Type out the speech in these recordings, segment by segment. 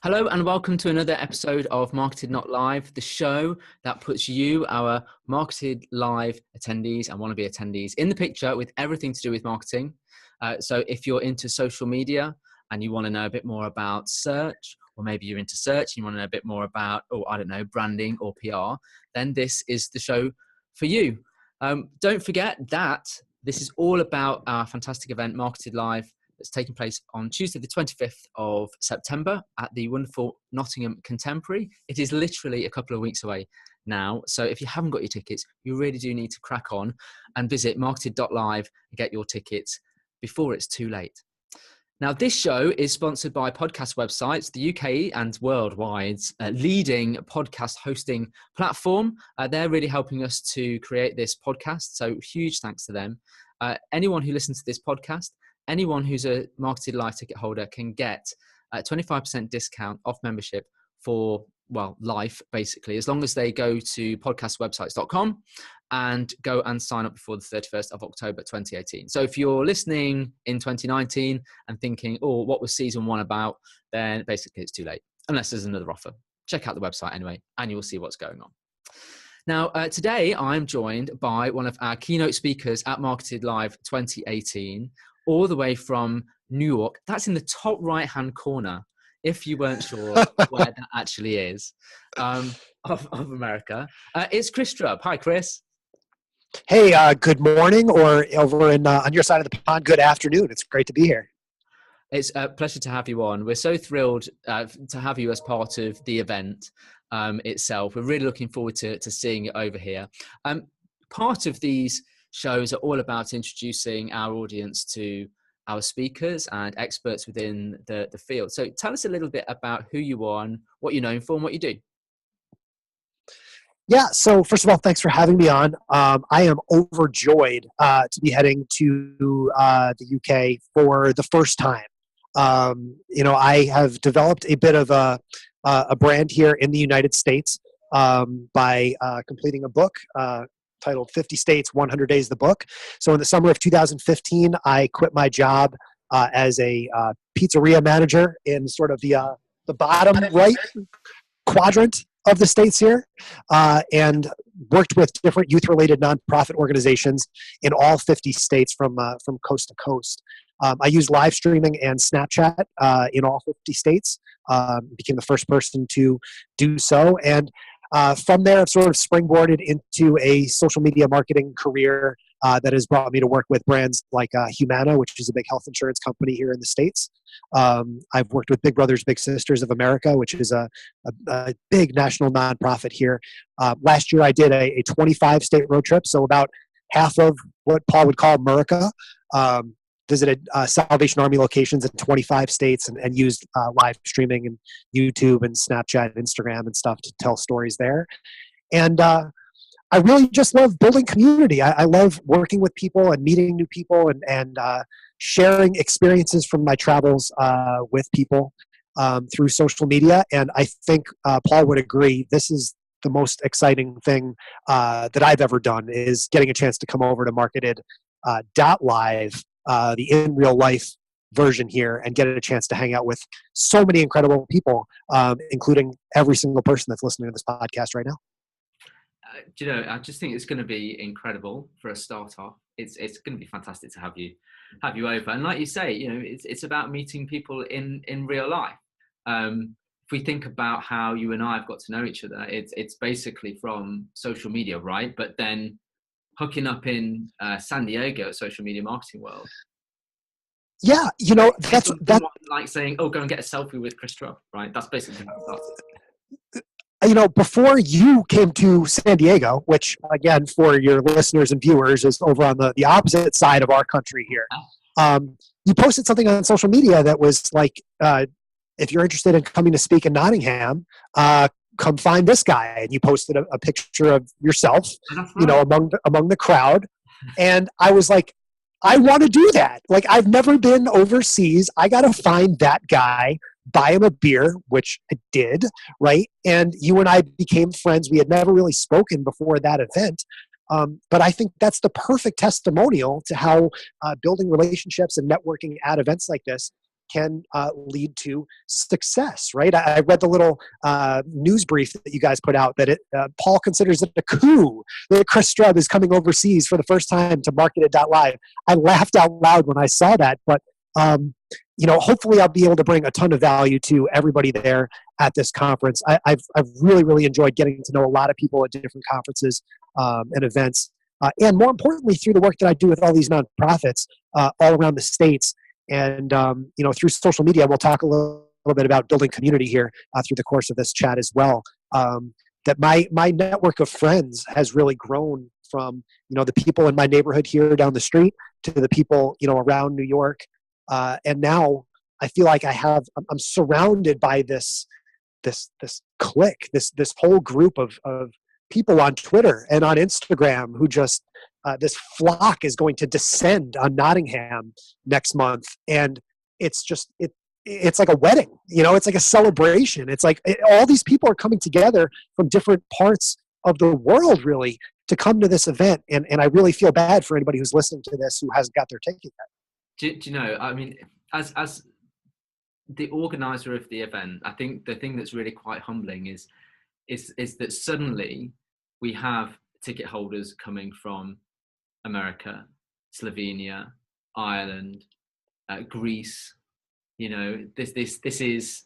Hello and welcome to another episode of MarketEd.Live, the show that puts you, our MarketEd.Live attendees and wannabe attendees, in the picture with everything to do with marketing. So if you're into social media and you want to know a bit more about search, or maybe you're into search and you want to know a bit more about, branding or PR, then this is the show for you. Don't forget that this is all about our fantastic event, MarketEd.Live, that's taking place on Tuesday, the 25th of September at the wonderful Nottingham Contemporary. It is literally a couple of weeks away now. So if you haven't got your tickets, you really do need to crack on and visit MarketEd.Live and get your tickets before it's too late. Now, this show is sponsored by podcast websites, the UK and worldwide's leading podcast hosting platform. They're really helping us to create this podcast. So huge thanks to them. Anyone who listens to this podcast, anyone who's a MarketEd.Live ticket holder can get a 25% discount off membership for, life, basically, as long as they go to podcastwebsites.com and go and sign up before the 31st of October 2018. So if you're listening in 2019 and thinking, what was season 1 about, then basically it's too late, unless there's another offer. Check out the website anyway, and you'll see what's going on. Now, today I'm joined by one of our keynote speakers at MarketEd.Live 2018, all the way from New York. That's in the top right-hand corner, if you weren't sure where that actually is, of America. It's Chris Strub. Hi, Chris. Hey, good morning, or over on your side of the pond, good afternoon. It's great to be here. It's a pleasure to have you on. We're so thrilled to have you as part of the event itself. We're really looking forward to seeing it over here. Part of these shows are all about introducing our audience to our speakers and experts within the field. So tell us a little bit about who you are and what you're known for and what you do. Yeah, so first of all, thanks for having me on. I am overjoyed to be heading to the UK for the first time. I have developed a bit of a brand here in the United States by completing a book titled 50 States, 100 Days, the book. So in the summer of 2015, I quit my job as a pizzeria manager in sort of the bottom right quadrant of the states here, and worked with different youth-related nonprofit organizations in all 50 states from coast to coast. I use live streaming and Snapchat in all 50 states, became the first person to do so, and from there, I've sort of springboarded into a social media marketing career that has brought me to work with brands like Humana, which is a big health insurance company here in the States. I've worked with Big Brothers Big Sisters of America, which is a big national nonprofit here. Last year, I did a 25-state road trip, so about half of what Paul would call America. Visited Salvation Army locations in 25 states and used live streaming and YouTube and Snapchat and Instagram and stuff to tell stories there. And I really just love building community. I love working with people and meeting new people and sharing experiences from my travels with people through social media. And I think Paul would agree, this is the most exciting thing that I've ever done, is getting a chance to come over to MarketEd.Live, the in real life version here, and get a chance to hang out with so many incredible people, including every single person that's listening to this podcast right now. I just think it's going to be incredible for a start off. It's going to be fantastic to have you over. And like you say, it's about meeting people in real life. If we think about how you and I have got to know each other, it's basically from social media, right? But then hooking up in San Diego at Social Media Marketing World. Yeah, that's like saying, go and get a selfie with Chris Strub, right? That's basically how it started. Before you came to San Diego, which again, for your listeners and viewers, is over on the opposite side of our country here. You posted something on social media that was like, if you're interested in coming to speak in Nottingham, come find this guy. And you posted a picture of yourself, among the crowd. And I was like, I want to do that. Like, I've never been overseas. I got to find that guy, buy him a beer, which I did, right? And you and I became friends. We had never really spoken before that event. But I think that's the perfect testimonial to how building relationships and networking at events like this can lead to success, right? I read the little news brief that you guys put out that Paul considers it a coup that Chris Strub is coming overseas for the first time to MarketEd.Live. I laughed out loud when I saw that, but hopefully I'll be able to bring a ton of value to everybody there at this conference. I've really, really enjoyed getting to know a lot of people at different conferences and events. And more importantly, through the work that I do with all these nonprofits all around the States. And, through social media, we'll talk a little bit about building community here through the course of this chat as well. That my network of friends has really grown from, the people in my neighborhood here down the street to the people, around New York. And now I feel like I'm surrounded by this clique, this whole group of people on Twitter and on Instagram who just, this flock is going to descend on Nottingham next month. And it's just, it's like a wedding, it's like a celebration. It's like all these people are coming together from different parts of the world really to come to this event. And I really feel bad for anybody who's listening to this who hasn't got their ticket yet. Do you know, I mean, as the organizer of the event, I think the thing that's really quite humbling is that suddenly we have ticket holders coming from America, Slovenia, Ireland, Greece. This is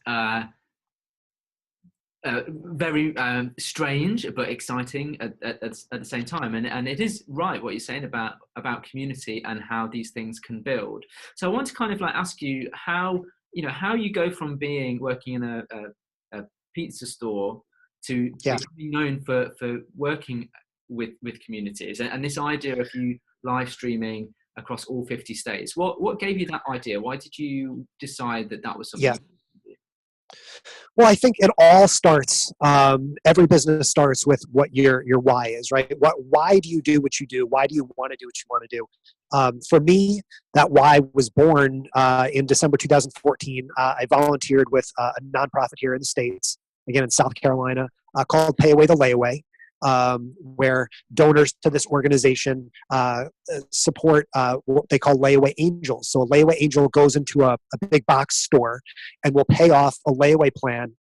very strange but exciting at the same time, and it is right what you're saying about community and how these things can build. So I want to kind of like ask you how you go from working in a pizza store to becoming known for working with communities, and this idea of you live streaming across all 50 states. What gave you that idea? Why did you decide that was something? Yeah. Well, I think it all starts, every business starts with what your why is, right? Why do you do what you do? Why do you want to do what you want to do? For me, that why was born in December 2014. I volunteered with a nonprofit here in the States, again in South Carolina, called Pay Away the Layaway, where donors to this organization support what they call layaway angels. So a layaway angel goes into a big box store and will pay off a layaway plan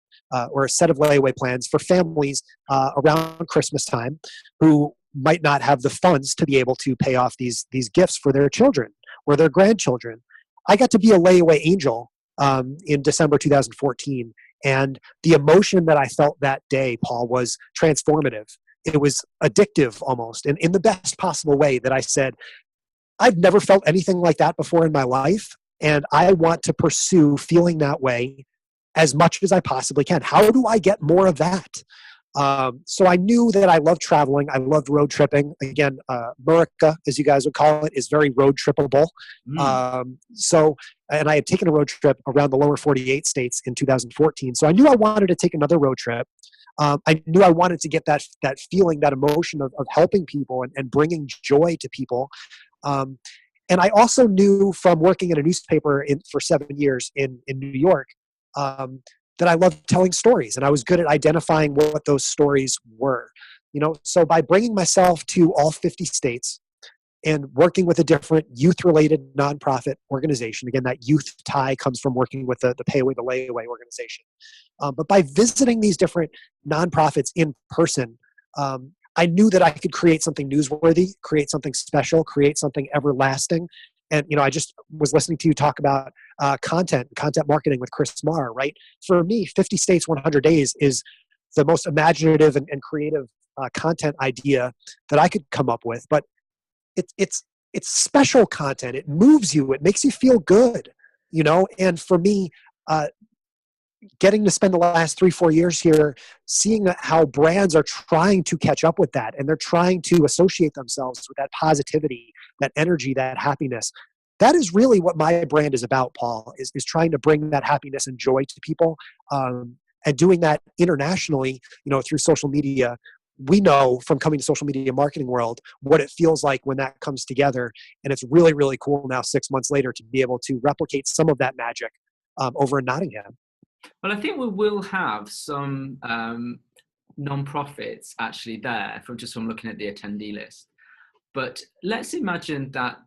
or a set of layaway plans for families around Christmas time who might not have the funds to be able to pay off these gifts for their children or their grandchildren. I got to be a layaway angel in December 2014. And the emotion that I felt that day, Paul, was transformative. It was addictive almost, and in the best possible way, that I said, I've never felt anything like that before in my life, and I want to pursue feeling that way as much as I possibly can. How do I get more of that? So I knew that I loved traveling. I loved road tripping. Again, America, as you guys would call it, is very road trippable. And I had taken a road trip around the lower 48 states in 2014. So I knew I wanted to take another road trip. I knew I wanted to get that feeling, that emotion of helping people and bringing joy to people. And I also knew from working in a newspaper for 7 years in New York that I loved telling stories, and I was good at identifying what those stories were. So by bringing myself to all 50 states and working with a different youth-related nonprofit organization, again, that youth tie comes from working with the Pay Away the Layaway organization. But by visiting these different nonprofits in person, I knew that I could create something newsworthy, create something special, create something everlasting. And, I just was listening to you talk about content marketing with Chris Marr, right? For me, 50 States, 100 Days is the most imaginative and creative content idea that I could come up with. But it's special content. It moves you. It makes you feel good, And for me, getting to spend the last 3-4 years here, seeing how brands are trying to catch up with that, and they're trying to associate themselves with that positivity, that energy, that happiness. That is really what my brand is about, Paul, is trying to bring that happiness and joy to people, and doing that internationally, through social media. We know from coming to social media marketing world what it feels like when that comes together. And it's really, really cool now, 6 months later, to be able to replicate some of that magic over in Nottingham. Well, I think we will have some non-profits actually there from looking at the attendee list. But let's imagine that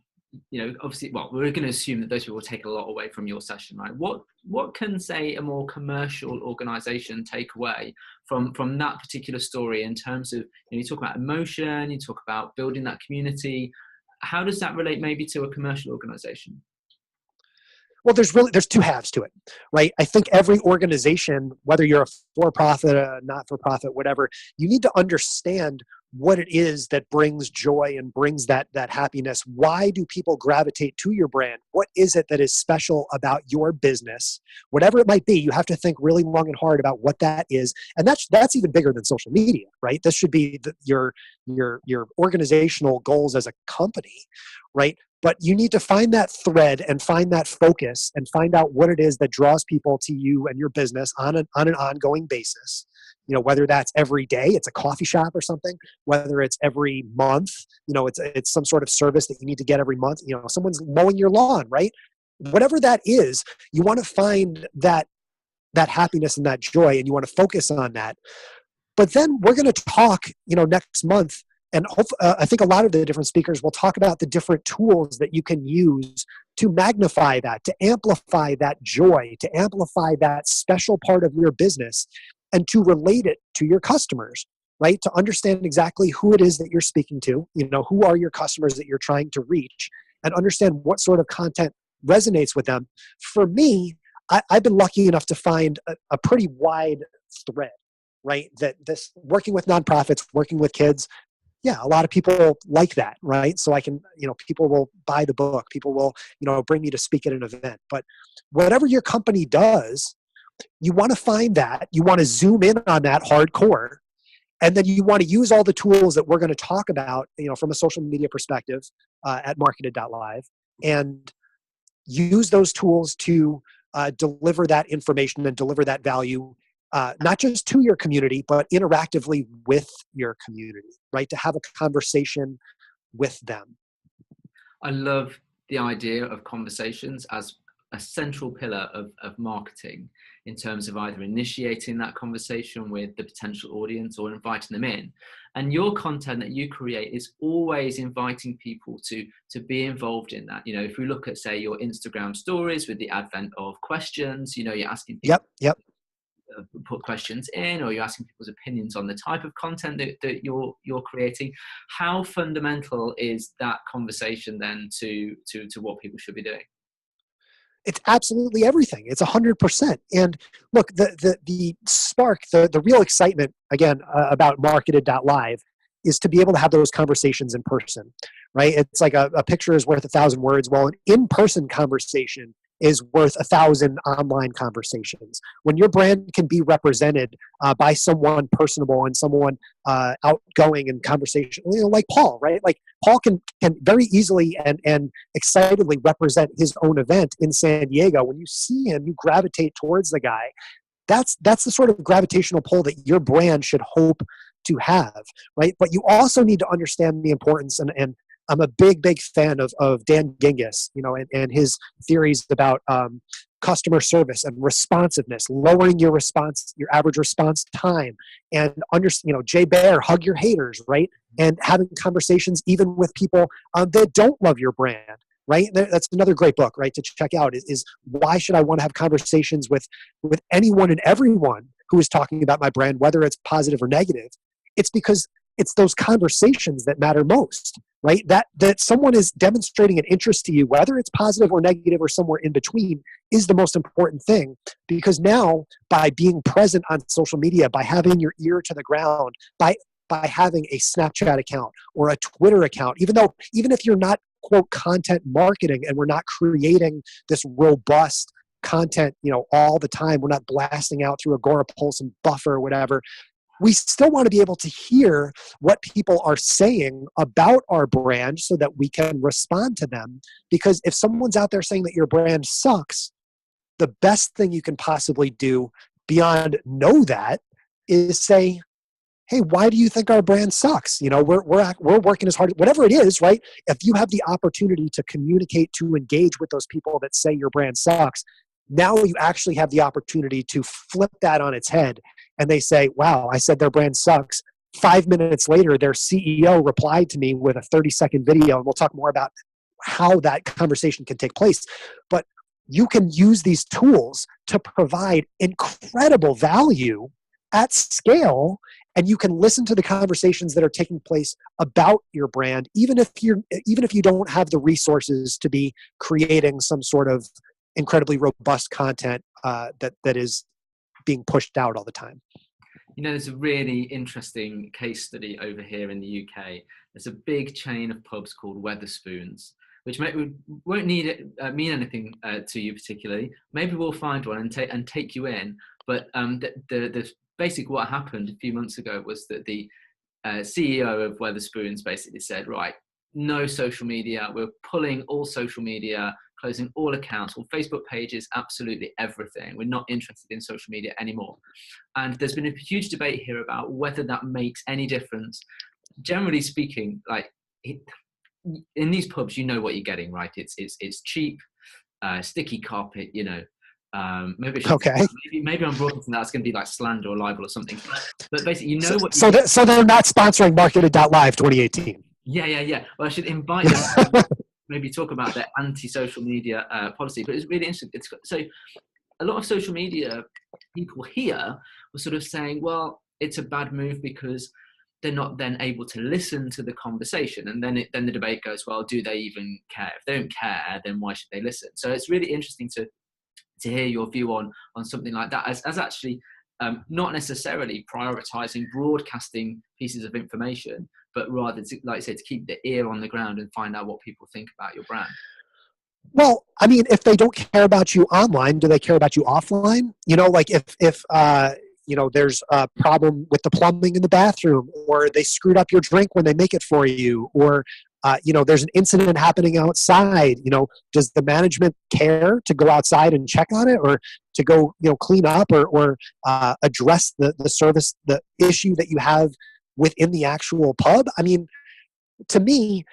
obviously, well, we're going to assume that those people will take a lot away from your session, right? What can, say, a more commercial organization take away from that particular story in terms of, you talk about emotion, you talk about building that community. How does that relate maybe to a commercial organization? Well, there's two halves to it, right? I think every organization, whether you're a for-profit, a not-for-profit, whatever, you need to understand what it is that brings joy and brings that happiness. Why do people gravitate to your brand? What is it that is special about your business? Whatever it might be, you have to think really long and hard about what that is. And that's even bigger than social media, right? This should be your organizational goals as a company, right? But you need to find that thread and find that focus and find out what it is that draws people to you and your business on an ongoing basis. Whether that's every day, it's a coffee shop or something, whether it's every month, it's some sort of service that you need to get every month, someone's mowing your lawn, right? Whatever that is, you want to find that happiness and that joy, and you want to focus on that. But then we're going to talk, next month. And I think a lot of the different speakers will talk about the different tools that you can use to magnify that, to amplify that joy, to amplify that special part of your business, and to relate it to your customers, right? To understand exactly who it is that you're speaking to, who are your customers that you're trying to reach, and understand what sort of content resonates with them. For me, I've been lucky enough to find a pretty wide thread, right? That this working with nonprofits, working with kids, yeah, a lot of people like that, right? So I can, people will buy the book. People will, bring me to speak at an event. But whatever your company does, you want to find that. You want to zoom in on that hardcore. And then you want to use all the tools that we're going to talk about, from a social media perspective at MarketEd.Live, and use those tools to deliver that information and deliver that value, not just to your community, but interactively with your community, right? To have a conversation with them. I love the idea of conversations as a central pillar of marketing, in terms of either initiating that conversation with the potential audience or inviting them in. And your content that you create is always inviting people to be involved in that. If we look at, say, your Instagram stories with the advent of questions, you're asking people Yep. Put questions in, or you're asking people's opinions on the type of content that you're creating. How fundamental is that conversation then to what people should be doing? It's absolutely everything. It's 100%. And look, the spark, the real excitement, again, about MarketEd.Live is to be able to have those conversations in person, right? It's like a picture is worth 1,000 words. Well, an in-person conversation is worth 1,000 online conversations. When your brand can be represented by someone personable and someone outgoing and conversational, like Paul, right? Like Paul can very easily and excitedly represent his own event in San Diego. When you see him, you gravitate towards the guy. That's the sort of gravitational pull that your brand should hope to have, right? But you also need to understand the importance, and I'm a big fan of Dan Gingiss, and his theories about customer service and responsiveness, lowering your average response time, and Jay Baer, hug your haters, right? And having conversations even with people that don't love your brand, right? That's another great book, right, to check out is why should I want to have conversations with anyone and everyone who is talking about my brand, whether it's positive or negative. It's because it's those conversations that matter most, right? That someone is demonstrating an interest to you, whether it's positive or negative or somewhere in between, is the most important thing. Because now, by being present on social media, by having your ear to the ground, by having a Snapchat account or a Twitter account, even if you're not, quote, content marketing, and we're not creating this robust content, all the time, we're not blasting out through Agorapulse and Buffer or whatever, we still want to be able to hear what people are saying about our brand so that we can respond to them. Because if someone's out there saying that your brand sucks, the best thing you can possibly do beyond know that is say, hey, why do you think our brand sucks? We're working as hard, whatever it is, right? If you have the opportunity to communicate, to engage with those people that say your brand sucks, now you actually have the opportunity to flip that on its head. And they say, wow, I said their brand sucks. 5 minutes later, their CEO replied to me with a 30-second video, and we'll talk more about how that conversation can take place. But you can use these tools to provide incredible value at scale, and you can listen to the conversations that are taking place about your brand, even if you don't have the resources to be creating some sort of incredibly robust content that is being pushed out all the time. There's a really interesting case study over here in the UK. There's a big chain of pubs called Wetherspoons, which won't mean anything to you particularly. Maybe we'll find one and take you in. But the basically what happened a few months ago was that the CEO of Wetherspoons basically said, right, no social media. We're pulling all social media, closing all accounts, all Facebook pages, absolutely everything. We're not interested in social media anymore. And there's been a huge debate here about whether that makes any difference. Generally speaking, in these pubs, you know what you're getting, right? It's cheap, sticky carpet, maybe I'm broadcasting that's going to be like slander or libel or something. But basically, So they're not sponsoring MarketEd.Live 2018. Yeah. Well, I should invite them to maybe talk about their anti-social media policy. But it's really interesting. So a lot of social media people here were sort of saying, well, it's a bad move because they're not then able to listen to the conversation. And then the debate goes, well, do they even care? If they don't care, then why should they listen? So it's really interesting to hear your view on something like that as actually not necessarily prioritizing broadcasting pieces of information, but rather to, like I said, to keep the ear on the ground and find out what people think about your brand. Well, I mean, if they don't care about you online, do they care about you offline? Like if there's a problem with the plumbing in the bathroom, or they screwed up your drink when they make it for you, or there's an incident happening outside, does the management care to go outside and check on it, or to go, clean up or address the service, the issue that you have within the actual pub? I mean, to me,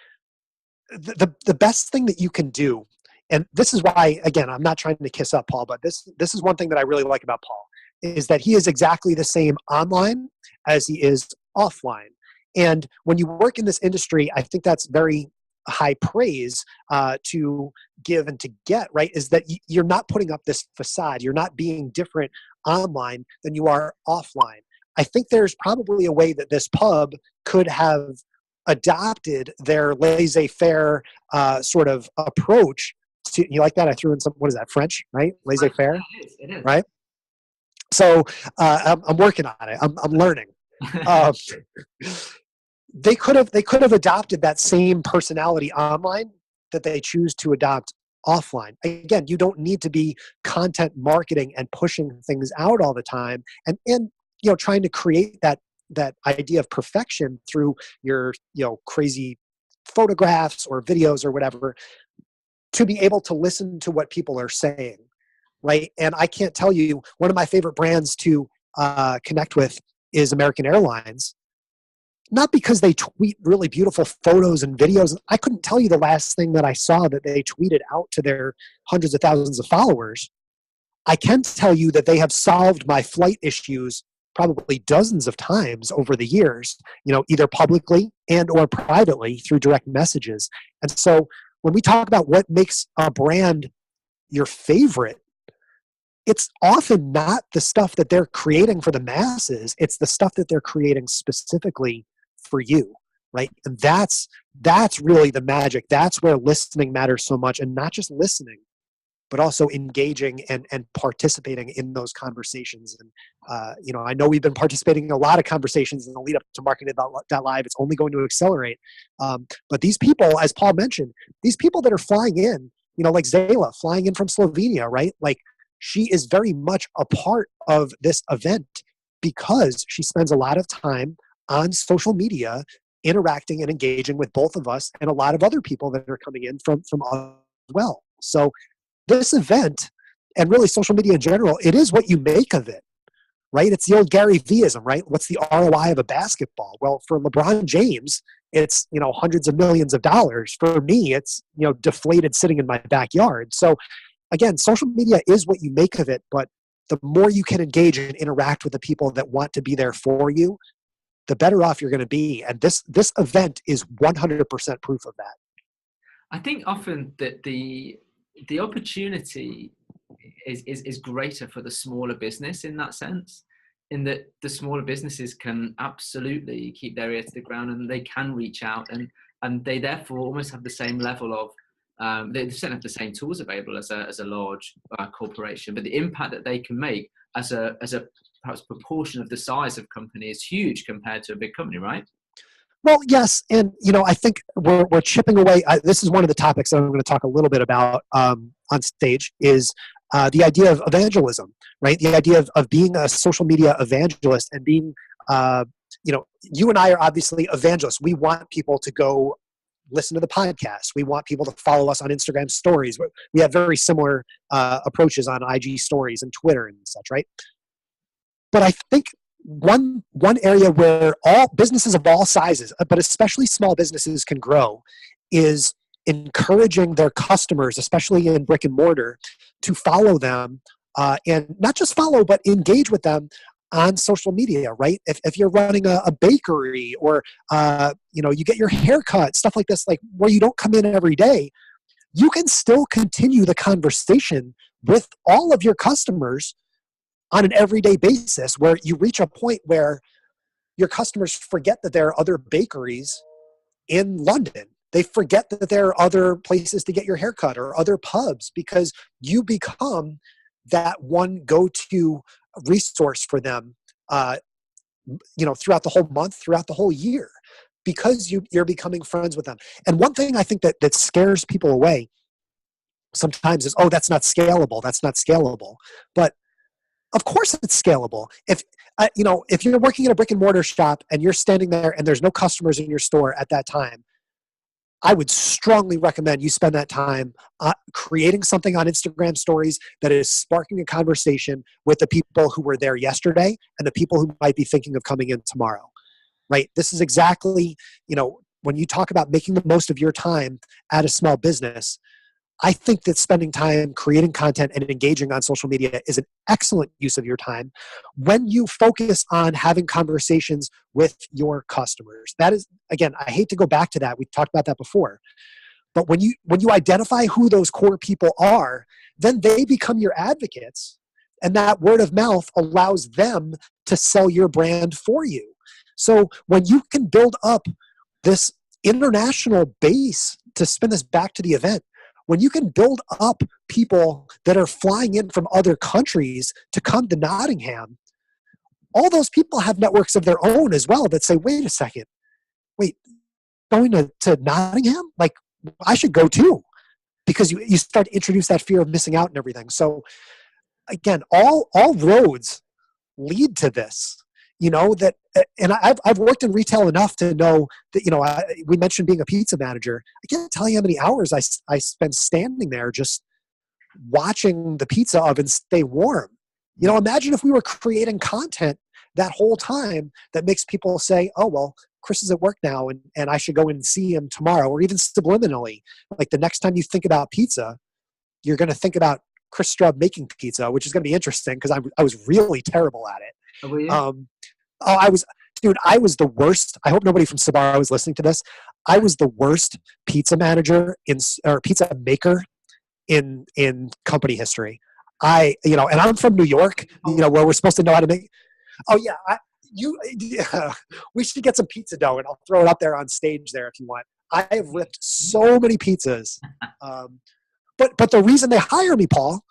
the best thing that you can do, and this is why, again, I'm not trying to kiss up Paul, but this is one thing that I really like about Paul, is that he is exactly the same online as he is offline. And when you work in this industry, I think that's very high praise to give and to get, right? Is that you're not putting up this facade. You're not being different online than you are offline. I think there's probably a way that this pub could have adopted their laissez-faire sort of approach to, you like that? I threw in some, what is that, French, right? Laissez-faire, it is. Right? So I'm working on it. I'm learning. They could have adopted that same personality online that they choose to adopt offline. Again, you don't need to be content marketing and pushing things out all the time, and trying to create that idea of perfection through your crazy photographs or videos or whatever, to be able to listen to what people are saying, right? And I can't tell you, one of my favorite brands to connect with is American Airlines. Not because they tweet really beautiful photos and videos. I couldn't tell you the last thing that I saw that they tweeted out to their hundreds of thousands of followers. I can tell you that they have solved my flight issues probably dozens of times over the years, either publicly and or privately through direct messages. And so when we talk about what makes a brand your favorite, it's often not the stuff that they're creating for the masses. It's the stuff that they're creating specifically for you, right? And that's really the magic. That's where listening matters so much, and not just listening, but also engaging and participating in those conversations. And, I know we've been participating in a lot of conversations in the lead up to MarketEd.Live. It's only going to accelerate. But these people, as Paul mentioned, these people that are flying in, like Zayla flying in from Slovenia, right? Like, she is very much a part of this event because she spends a lot of time on social media interacting and engaging with both of us and a lot of other people that are coming in from us as well. So this event, and really social media in general, it is what you make of it, right? It's the old Gary Vee-ism, right? What's the ROI of a basketball? Well, for LeBron James, it's, hundreds of millions of dollars. For me, it's, deflated sitting in my backyard. So again, social media is what you make of it, but the more you can engage and interact with the people that want to be there for you, the better off you're going to be. And this event is 100% proof of that. I think often that the opportunity is greater for the smaller business in that sense, in that the smaller businesses can absolutely keep their ear to the ground and they can reach out, and they therefore almost have the same level of they certainly have the same tools available as a large corporation, but the impact that they can make as a perhaps proportion of the size of company is huge compared to a big company, right? Well, yes, and I think we're chipping away. This is one of the topics that I'm going to talk a little bit about on stage. Is the idea of evangelism, right? The idea of being a social media evangelist and being, you and I are obviously evangelists. We want people to go listen to the podcast. We want people to follow us on Instagram stories. We have very similar approaches on IG stories and Twitter and such, right? But I think one area where all businesses of all sizes, but especially small businesses, can grow is encouraging their customers, especially in brick and mortar, to follow them and not just follow, but engage with them on social media, right? If you're running a bakery or, you get your hair cut, stuff like this, like where you don't come in every day, you can still continue the conversation with all of your customers on an everyday basis, where you reach a point where your customers forget that there are other bakeries in London. They forget that there are other places to get your haircut or other pubs, because you become that one go-to resource for them, throughout the whole month, throughout the whole year, because you're becoming friends with them. And one thing I think that scares people away sometimes is, oh, that's not scalable. That's not scalable. But of course it's scalable. If you're working in a brick and mortar shop and you're standing there and there's no customers in your store at that time, I would strongly recommend you spend that time creating something on Instagram stories that is sparking a conversation with the people who were there yesterday and the people who might be thinking of coming in tomorrow, right? This is exactly, when you talk about making the most of your time at a small business, I think that spending time creating content and engaging on social media is an excellent use of your time when you focus on having conversations with your customers. That is, again, I hate to go back to that. We talked about that before. But when you identify who those core people are, then they become your advocates, and that word of mouth allows them to sell your brand for you. So when you can build up this international base, to spin this back to the event, when you can build up people that are flying in from other countries to come to Nottingham, all those people have networks of their own as well that say, wait a second, going to Nottingham? Like, I should go too. Because you start to introduce that fear of missing out and everything. So again, all roads lead to this. And I've worked in retail enough to know that, we mentioned being a pizza manager. I can't tell you how many hours I spend standing there just watching the pizza oven stay warm. Imagine if we were creating content that whole time that makes people say, oh, well, Chris is at work now and I should go in and see him tomorrow, or even subliminally. Like the next time you think about pizza, you're going to think about Chris Strub making pizza, which is going to be interesting because I was really terrible at it. Oh, were you? I was the worst. I hope nobody from Sabaro is listening to this. I was the worst pizza manager or pizza maker in company history. And I'm from New York, where we're supposed to know how to make. Oh yeah, we should get some pizza dough and I'll throw it up there on stage there if you want. I have ripped so many pizzas, but the reason they hire me, Paul,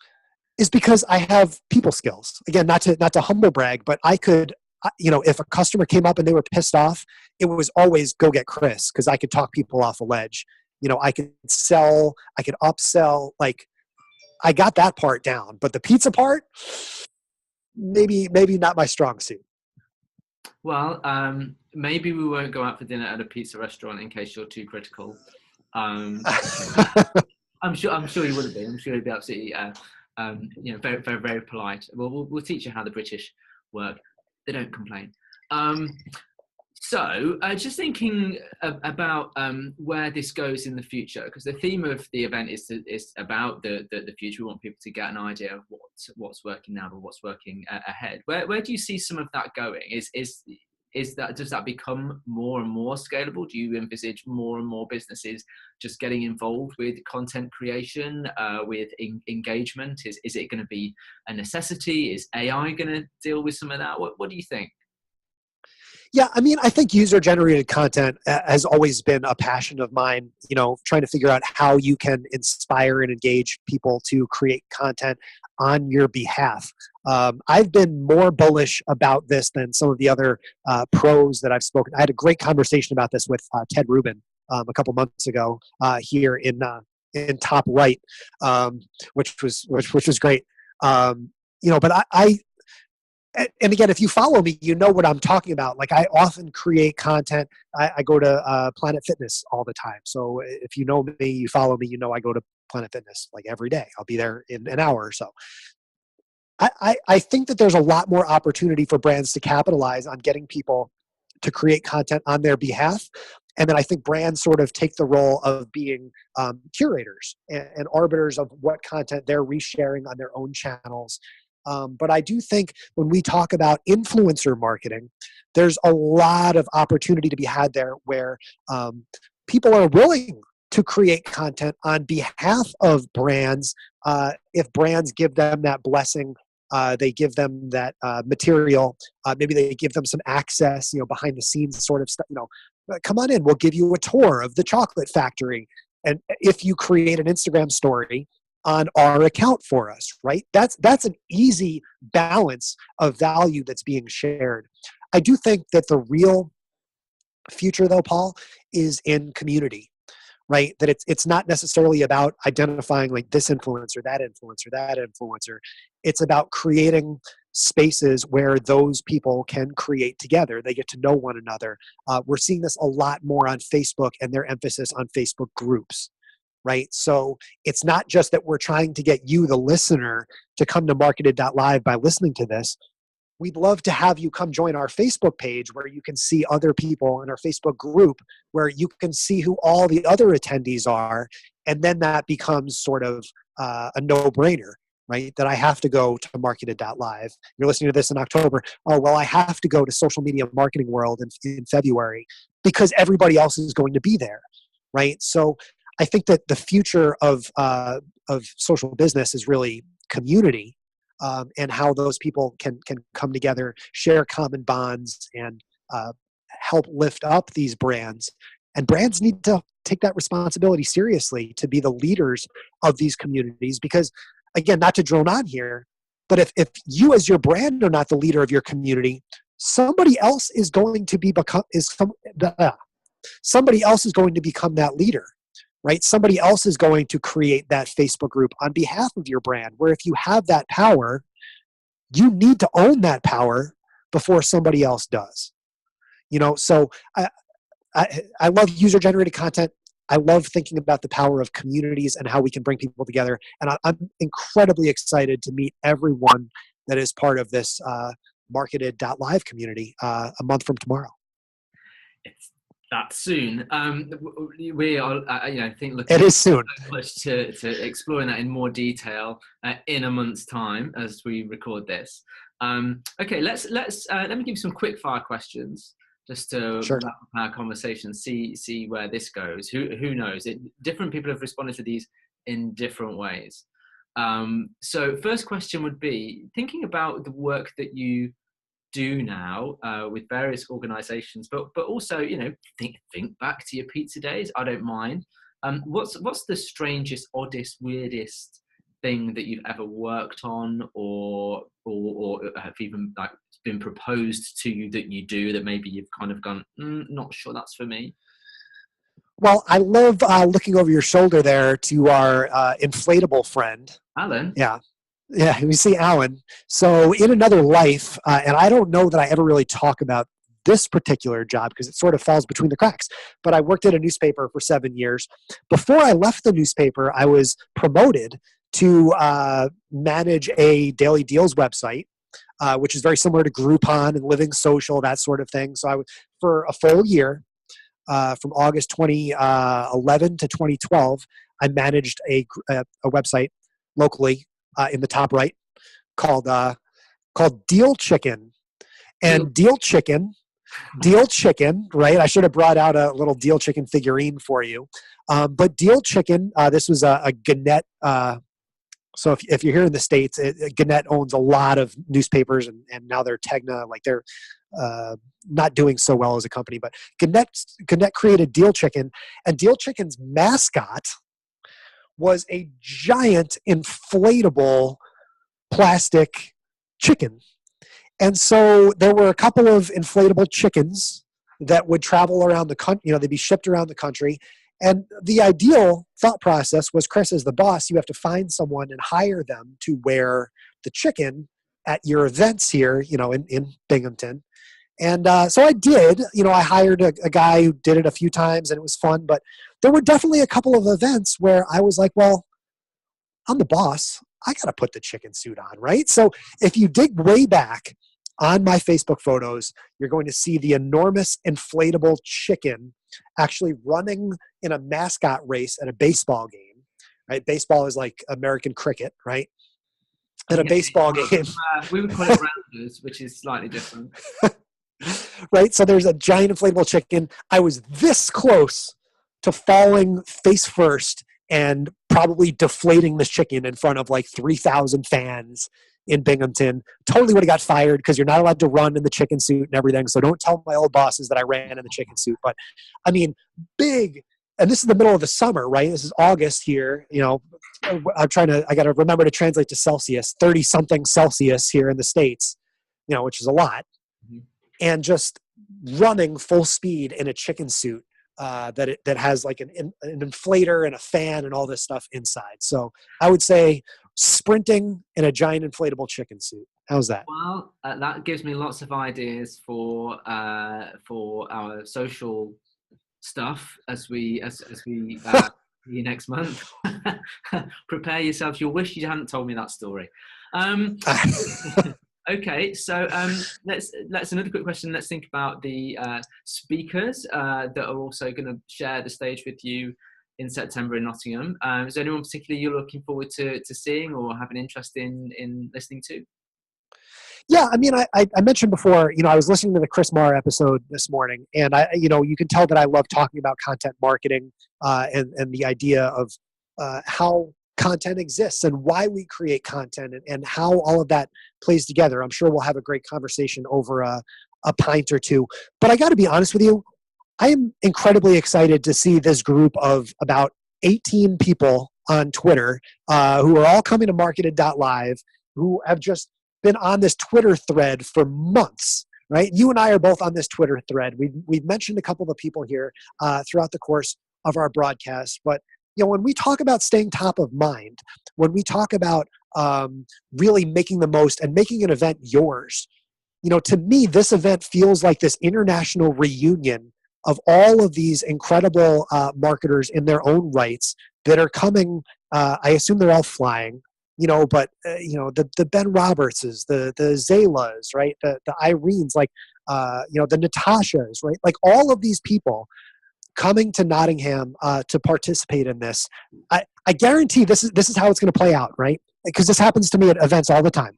is because I have people skills. Again, not to humble brag, but I could, if a customer came up and they were pissed off, it was always go get Chris, because I could talk people off a ledge. I could sell, I could upsell. Like, I got that part down, but the pizza part, maybe not my strong suit. Well, maybe we won't go out for dinner at a pizza restaurant in case you're too critical. I'm sure you wouldn't be. I'm sure you'd be absolutely, very, very, very polite. We'll teach you how the British work. They don't complain. So just thinking about where this goes in the future, because the theme of the event is about the future. We want people to get an idea of what's working now or what's working ahead. Where do you see some of that going? Is does that become more and more scalable? Do you envisage more and more businesses just getting involved with content creation, with engagement? Is it going to be a necessity? Is AI going to deal with some of that? What do you think? Yeah, I mean, I think user-generated content has always been a passion of mine, trying to figure out how you can inspire and engage people to create content on your behalf. I've been more bullish about this than some of the other pros that I've spoken. I had a great conversation about this with Ted Rubin a couple months ago here in Top Right, which was great. But and again, if you follow me, you know what I'm talking about. Like, I often create content. I go to Planet Fitness all the time. So if you know me, you follow me, I go to Planet Fitness like every day. I'll be there in an hour or so. I think that there's a lot more opportunity for brands to capitalize on getting people to create content on their behalf. And then I think brands sort of take the role of being curators and arbiters of what content they're resharing on their own channels. But I do think when we talk about influencer marketing, there's a lot of opportunity to be had there where people are willing to create content on behalf of brands. If brands give them that blessing, they give them that material, maybe they give them some access, behind the scenes sort of stuff, come on in, we'll give you a tour of the chocolate factory. And if you create an Instagram story on our account for us, right? That's an easy balance of value that's being shared. I do think that the real future, though, Paul, is in community, right? That it's not necessarily about identifying like this influencer, that influencer, that influencer. It's about creating spaces where those people can create together. They get to know one another. We're seeing this a lot more on Facebook and their emphasis on Facebook groups. Right? So it's not just that we're trying to get you, the listener, to come to MarketEd.Live by listening to this. We'd love to have you come join our Facebook page where you can see other people in our Facebook group, where you can see who all the other attendees are. And then that becomes sort of a no-brainer, right? That I have to go to MarketEd.Live. You're listening to this in October. Oh, well, I have to go to Social Media Marketing World in February because everybody else is going to be there, right? So I think that the future of social business is really community, and how those people can come together, share common bonds, and help lift up these brands. And brands need to take that responsibility seriously to be the leaders of these communities. Because, again, not to drone on here, but if you as your brand are not the leader of your community, somebody else is going to somebody else is going to become that leader. Right? Somebody else is going to create that Facebook group on behalf of your brand, where if you have that power, you need to own that power before somebody else does. So I love user-generated content. I love thinking about the power of communities and how we can bring people together. And I'm incredibly excited to meet everyone that is part of this MarketEd.Live community a month from tomorrow. It's that soon. We are, I think, looking it is soon. So much to exploring that in more detail in a month's time as we record this. Okay, let me give you some quick fire questions just to Sure. wrap up our conversation. See where this goes. Who knows? Different people have responded to these in different ways. So first question would be, thinking about the work that you do now with various organizations, but also, think back to your pizza days. I don't mind. What's the strangest, oddest, weirdest thing that you've ever worked on, or have even like been proposed to you that you do that maybe you've kind of gone, not sure that's for me? Well, I love looking over your shoulder there to our inflatable friend, Alan. Yeah, we see Alan. So in another life, and I don't know that I ever really talk about this particular job because it sort of falls between the cracks, but I worked at a newspaper for 7 years. Before I left the newspaper, I was promoted to manage a daily deals website, which is very similar to Groupon and Living Social, that sort of thing. So for a full year, from August 2011 to 2012, I managed a website locally in the top right called Deal Chicken. And Deal Chicken Deal Chicken, right? I should have brought out a little Deal Chicken figurine for you. But Deal Chicken, this was a Gannett. So if you're here in the States, Gannett owns a lot of newspapers, and now they're Tegna, like they're not doing so well as a company. But Gannett created Deal Chicken, and Deal Chicken's mascot was a giant inflatable plastic chicken. And so there were a couple of inflatable chickens that would travel around the country, they'd be shipped around the country. And the ideal thought process was, Chris, as the boss, you have to find someone and hire them to wear the chicken at your events here, in Binghamton. And so I did, I hired a guy who did it a few times, and it was fun. But there were definitely a couple of events where I was like, well, I'm the boss. I got to put the chicken suit on, right? So if you dig way back on my Facebook photos, you're going to see the enormous inflatable chicken actually running in a mascot race at a baseball game, right? Baseball is like American cricket, right? At a baseball game. We would call it rounders, which is slightly different. Right? So there's a giant inflatable chicken. I was this close to falling face first and probably deflating this chicken in front of like 3,000 fans in Binghamton. Totally would have got fired because you're not allowed to run in the chicken suit and everything. So don't tell my old bosses that I ran in the chicken suit. But I mean, big, and this is the middle of the summer, right? This is August here. I got to remember to translate to Celsius, 30 something Celsius here in the States, which is a lot. Mm-hmm. And just running full speed in a chicken suit that has like an inflator and a fan and all this stuff inside. So I would say sprinting in a giant inflatable chicken suit. How's that? Well, that gives me lots of ideas for our social stuff as we see you next month. Prepare yourselves. You'll wish you hadn't told me that story. Okay, so let's another quick question. Let's think about the speakers that are also going to share the stage with you in September in Nottingham. Is there anyone particularly you're looking forward to seeing or have an interest in listening to? Yeah, I mean, I mentioned before, I was listening to the Chris Marr episode this morning, and you can tell that I love talking about content marketing and the idea of how content exists and why we create content and how all of that plays together. I'm sure we'll have a great conversation over a pint or two. But I got to be honest with you, I am incredibly excited to see this group of about 18 people on Twitter who are all coming to MarketEd.Live, who have just been on this Twitter thread for months, right? You and I are both on this Twitter thread. We've mentioned a couple of people here throughout the course of our broadcast, but when we talk about staying top of mind, when we talk about really making the most and making an event yours, to me, this event feels like this international reunion of all of these incredible marketers in their own rights that are coming. I assume they're all flying, but the Ben Robertses, the Zaylas, right? The Irenes, like, the Natashas, right? Like all of these people coming to Nottingham to participate in this. I guarantee this is how it's going to play out, right? Because this happens to me at events all the time.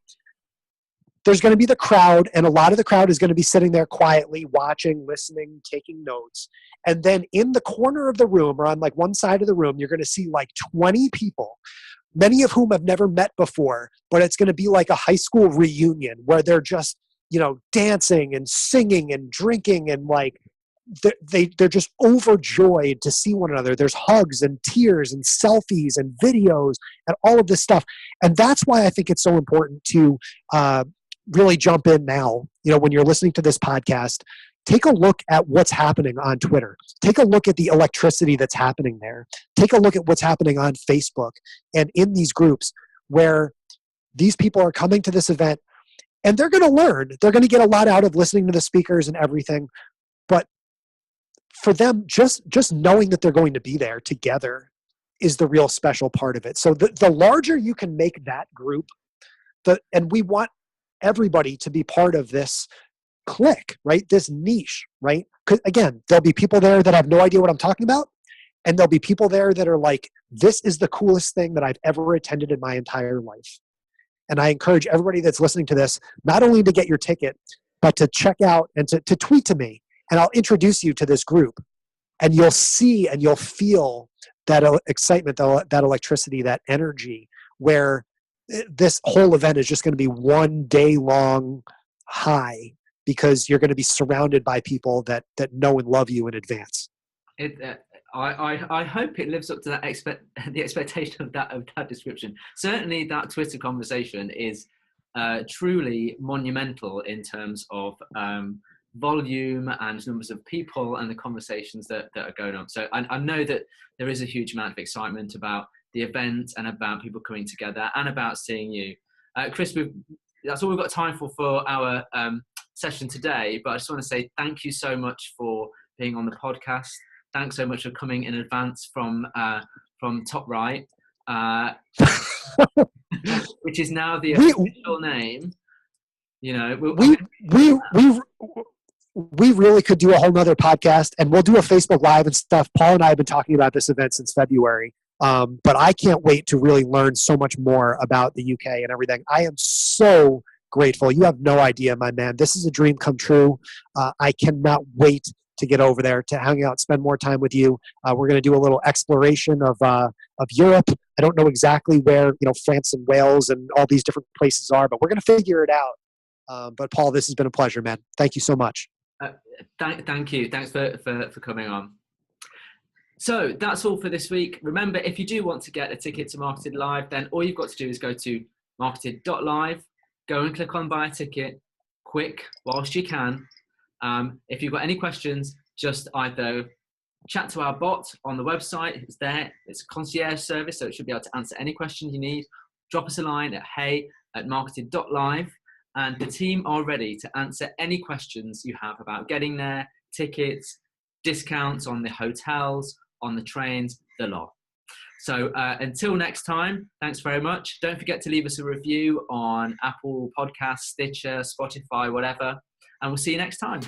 There's going to be the crowd, and a lot of the crowd is going to be sitting there quietly, watching, listening, taking notes. And then in the corner of the room, or on like one side of the room, you're going to see like 20 people, many of whom have never met before, but it's going to be like a high school reunion where they're just, dancing and singing and drinking and like, they're just overjoyed to see one another. There's hugs and tears and selfies and videos and all of this stuff. And that's why I think it's so important to really jump in now. When you're listening to this podcast, take a look at what's happening on Twitter. Take a look at the electricity that's happening there. Take a look at what's happening on Facebook and in these groups where these people are coming to this event and they're going to learn. They're going to get a lot out of listening to the speakers and everything. But for them, just knowing that they're going to be there together is the real special part of it. So the larger you can make that group, and we want everybody to be part of this clique, right? This niche, right? Because again, there'll be people there that have no idea what I'm talking about, and there'll be people there that are like, this is the coolest thing that I've ever attended in my entire life. And I encourage everybody that's listening to this, not only to get your ticket, but to check out and to tweet to me, and I'll introduce you to this group. And you'll see and you'll feel that excitement, that electricity, that energy, where this whole event is just going to be one day long high, because you're going to be surrounded by people that know and love you in advance. I hope it lives up to that the expectation of that description. Certainly that Twitter conversation is truly monumental in terms of volume and numbers of people and the conversations that are going on. So I know that there is a huge amount of excitement about the event and about people coming together and about seeing you. Chris, that's all we've got time for our session today, but I just want to say thank you so much for being on the podcast. Thanks so much for coming in advance from Top Right, which is now the official name. You know, we really could do a whole nother podcast, and we'll do a Facebook Live and stuff. Paul and I have been talking about this event since February, but I can't wait to really learn so much more about the UK and everything. I am so grateful. You have no idea, my man. This is a dream come true. I cannot wait to get over there, to hang out, spend more time with you. We're going to do a little exploration of Europe. I don't know exactly where, France and Wales and all these different places are, but we're going to figure it out. But Paul, this has been a pleasure, man. Thank you so much. Thank you. Thanks for coming on. So that's all for this week. Remember, if you do want to get a ticket to MarketEd.Live, then all you've got to do is go to MarketEd.Live, go and click on buy a ticket, quick, whilst you can. If you've got any questions, just either chat to our bot on the website. It's there. It's a concierge service, so it should be able to answer any questions you need. Drop us a line at hey@marketed.live, and the team are ready to answer any questions you have about getting there, tickets, discounts on the hotels, on the trains, the lot. So until next time, thanks very much. Don't forget to leave us a review on Apple Podcasts, Stitcher, Spotify, whatever. And we'll see you next time.